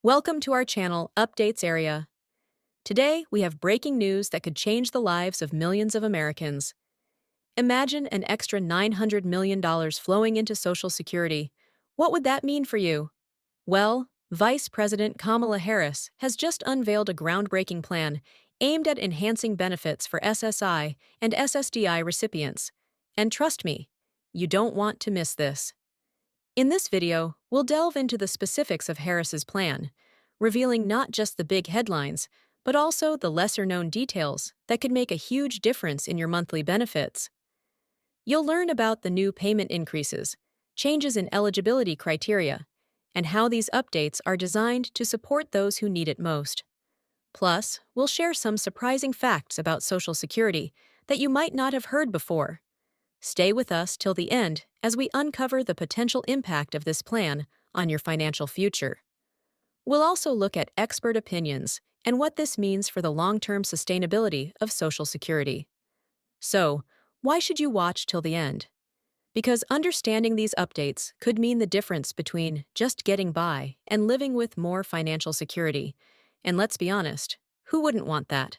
Welcome to our channel, Updates Area. Today, we have breaking news that could change the lives of millions of Americans. Imagine an extra $900 million flowing into Social Security. What would that mean for you? Well, Vice President Kamala Harris has just unveiled a groundbreaking plan aimed at enhancing benefits for SSI and SSDI recipients. And trust me, you don't want to miss this. In this video, we'll delve into the specifics of Harris's plan, revealing not just the big headlines, but also the lesser-known details that could make a huge difference in your monthly benefits. You'll learn about the new payment increases, changes in eligibility criteria, and how these updates are designed to support those who need it most. Plus, we'll share some surprising facts about Social Security that you might not have heard before. Stay with us till the end as we uncover the potential impact of this plan on your financial future. We'll also look at expert opinions and what this means for the long-term sustainability of Social Security. So, why should you watch till the end? Because understanding these updates could mean the difference between just getting by and living with more financial security. And let's be honest, who wouldn't want that?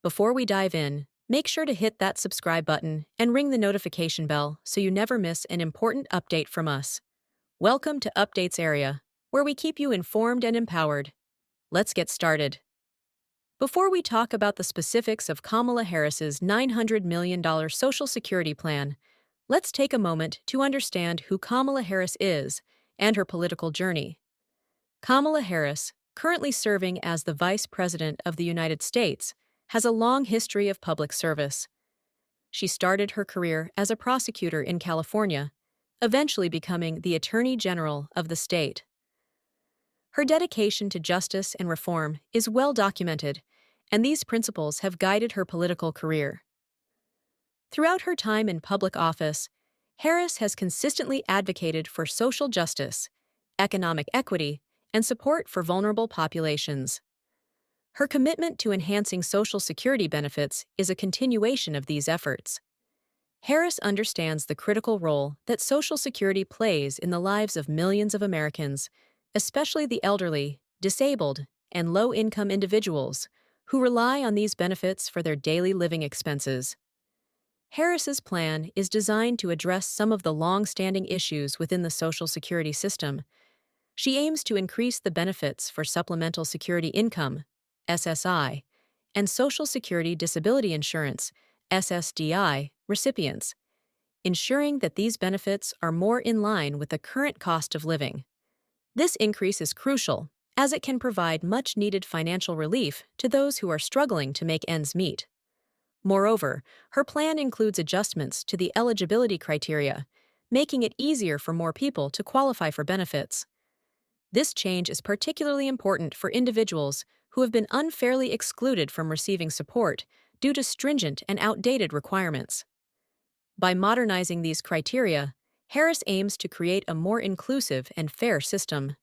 Before we dive in, make sure to hit that subscribe button and ring the notification bell so you never miss an important update from us. Welcome to Updates Area, where we keep you informed and empowered. Let's get started. Before we talk about the specifics of Kamala Harris's $900 million Social Security plan, let's take a moment to understand who Kamala Harris is and her political journey. Kamala Harris, currently serving as the Vice President of the United States, has a long history of public service. She started her career as a prosecutor in California, eventually becoming the Attorney General of the state. Her dedication to justice and reform is well documented, and these principles have guided her political career. Throughout her time in public office, Harris has consistently advocated for social justice, economic equity, and support for vulnerable populations. Her commitment to enhancing Social Security benefits is a continuation of these efforts. Harris understands the critical role that Social Security plays in the lives of millions of Americans, especially the elderly, disabled, and low-income individuals who rely on these benefits for their daily living expenses. Harris's plan is designed to address some of the long-standing issues within the Social Security system. She aims to increase the benefits for Supplemental Security Income, SSI, and Social Security Disability Insurance, SSDI, recipients, ensuring that these benefits are more in line with the current cost of living. This increase is crucial, as it can provide much-needed financial relief to those who are struggling to make ends meet. Moreover, her plan includes adjustments to the eligibility criteria, making it easier for more people to qualify for benefits. This change is particularly important for individuals who have been unfairly excluded from receiving support due to stringent and outdated requirements. By modernizing these criteria, Harris aims to create a more inclusive and fair system.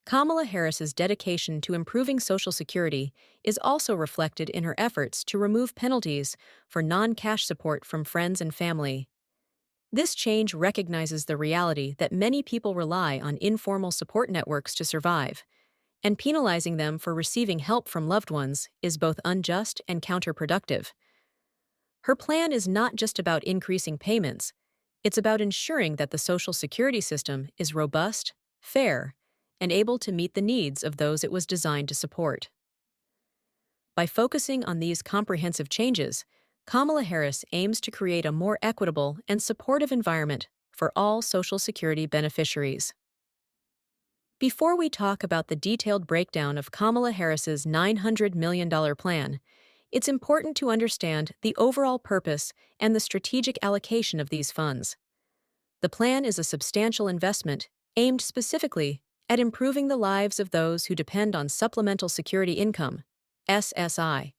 Kamala Harris's dedication to improving Social Security is also reflected in her efforts to remove penalties for non-cash support from friends and family. This change recognizes the reality that many people rely on informal support networks to survive, and penalizing them for receiving help from loved ones is both unjust and counterproductive. Her plan is not just about increasing payments, it's about ensuring that the Social Security system is robust, fair, and able to meet the needs of those it was designed to support. By focusing on these comprehensive changes, Kamala Harris aims to create a more equitable and supportive environment for all Social Security beneficiaries. Before we talk about the detailed breakdown of Kamala Harris's $900 million plan, it's important to understand the overall purpose and the strategic allocation of these funds. The plan is a substantial investment aimed specifically at improving the lives of those who depend on Supplemental Security Income, SSI,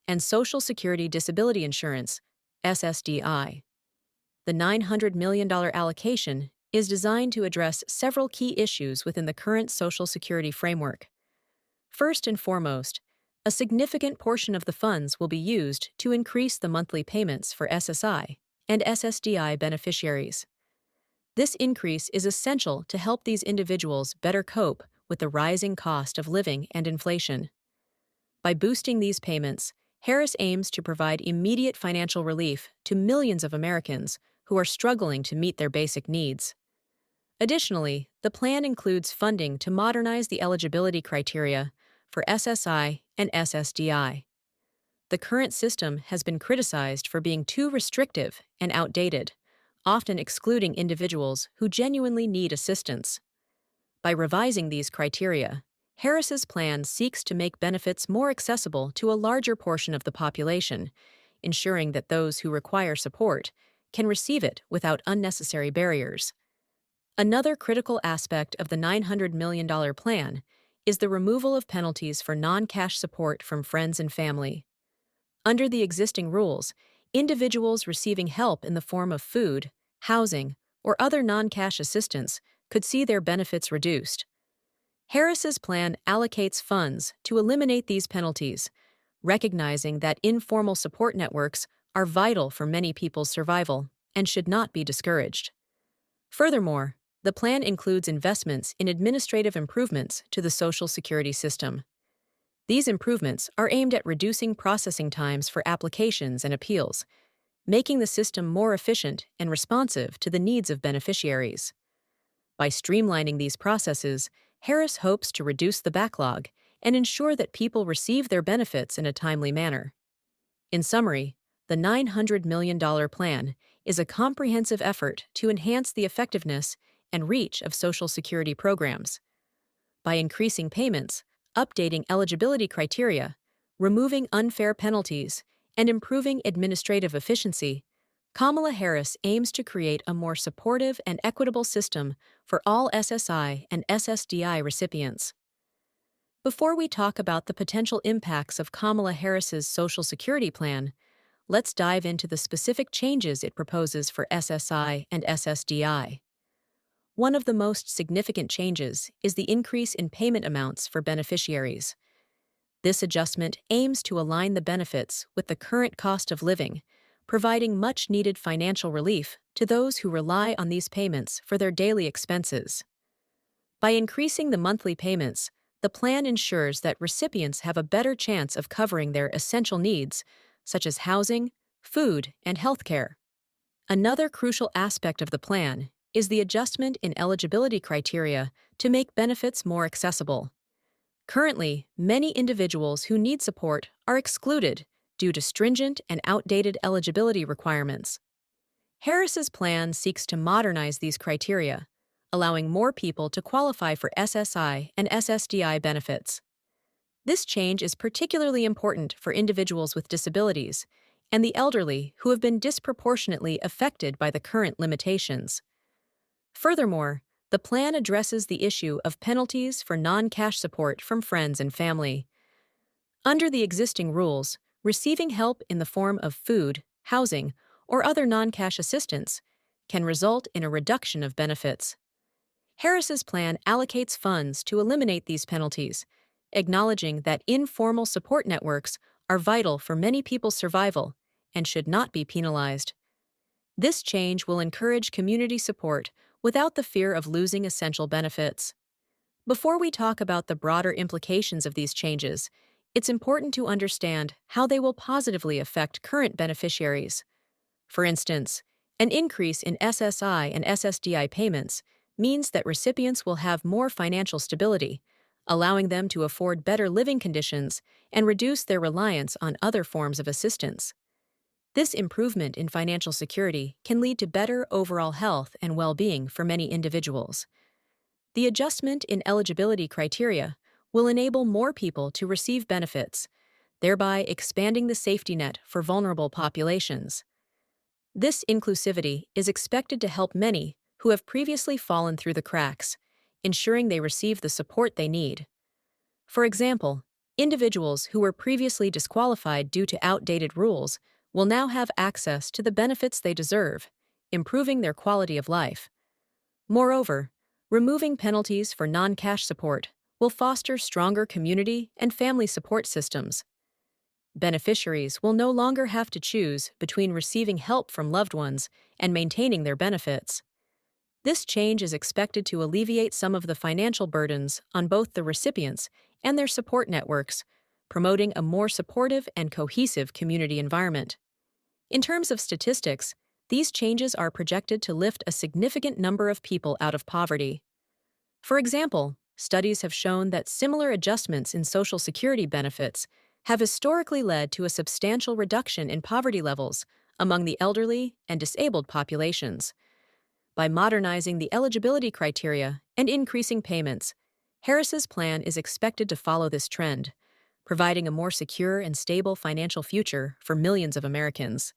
and Social Security Disability Insurance, SSDI. The $900 million allocation is designed to address several key issues within the current Social Security framework. First and foremost, a significant portion of the funds will be used to increase the monthly payments for SSI and SSDI beneficiaries. This increase is essential to help these individuals better cope with the rising cost of living and inflation. By boosting these payments, Harris aims to provide immediate financial relief to millions of Americans who are struggling to meet their basic needs. Additionally, the plan includes funding to modernize the eligibility criteria for SSI and SSDI. The current system has been criticized for being too restrictive and outdated, often excluding individuals who genuinely need assistance. By revising these criteria, Harris's plan seeks to make benefits more accessible to a larger portion of the population, ensuring that those who require support can receive it without unnecessary barriers. Another critical aspect of the $900 million plan is the removal of penalties for non-cash support from friends and family. Under the existing rules, individuals receiving help in the form of food, housing, or other non-cash assistance could see their benefits reduced. Harris's plan allocates funds to eliminate these penalties, recognizing that informal support networks are vital for many people's survival and should not be discouraged. Furthermore, the plan includes investments in administrative improvements to the Social Security system. These improvements are aimed at reducing processing times for applications and appeals, making the system more efficient and responsive to the needs of beneficiaries. By streamlining these processes, Harris hopes to reduce the backlog and ensure that people receive their benefits in a timely manner. In summary, the $900 million plan is a comprehensive effort to enhance the effectiveness and reach of Social Security programs. By increasing payments, updating eligibility criteria, removing unfair penalties, and improving administrative efficiency, Kamala Harris aims to create a more supportive and equitable system for all SSI and SSDI recipients. Before we talk about the potential impacts of Kamala Harris's Social Security plan, let's dive into the specific changes it proposes for SSI and SSDI. One of the most significant changes is the increase in payment amounts for beneficiaries. This adjustment aims to align the benefits with the current cost of living, providing much-needed financial relief to those who rely on these payments for their daily expenses. By increasing the monthly payments, the plan ensures that recipients have a better chance of covering their essential needs, such as housing, food, and healthcare. Another crucial aspect of the plan is the adjustment in eligibility criteria to make benefits more accessible. Currently, many individuals who need support are excluded due to stringent and outdated eligibility requirements. Harris's plan seeks to modernize these criteria, allowing more people to qualify for SSI and SSDI benefits. This change is particularly important for individuals with disabilities and the elderly who have been disproportionately affected by the current limitations. Furthermore, the plan addresses the issue of penalties for non-cash support from friends and family. Under the existing rules, receiving help in the form of food, housing, or other non-cash assistance can result in a reduction of benefits. Harris's plan allocates funds to eliminate these penalties, acknowledging that informal support networks are vital for many people's survival and should not be penalized. This change will encourage community support without the fear of losing essential benefits. Before we talk about the broader implications of these changes, it's important to understand how they will positively affect current beneficiaries. For instance, an increase in SSI and SSDI payments means that recipients will have more financial stability, allowing them to afford better living conditions and reduce their reliance on other forms of assistance. This improvement in financial security can lead to better overall health and well-being for many individuals. The adjustment in eligibility criteria will enable more people to receive benefits, thereby expanding the safety net for vulnerable populations. This inclusivity is expected to help many who have previously fallen through the cracks, ensuring they receive the support they need. For example, individuals who were previously disqualified due to outdated rules will now have access to the benefits they deserve, improving their quality of life. Moreover, removing penalties for non-cash support will foster stronger community and family support systems. Beneficiaries will no longer have to choose between receiving help from loved ones and maintaining their benefits. This change is expected to alleviate some of the financial burdens on both the recipients and their support networks, promoting a more supportive and cohesive community environment. In terms of statistics, these changes are projected to lift a significant number of people out of poverty. For example, studies have shown that similar adjustments in Social Security benefits have historically led to a substantial reduction in poverty levels among the elderly and disabled populations. By modernizing the eligibility criteria and increasing payments, Harris's plan is expected to follow this trend, providing a more secure and stable financial future for millions of Americans.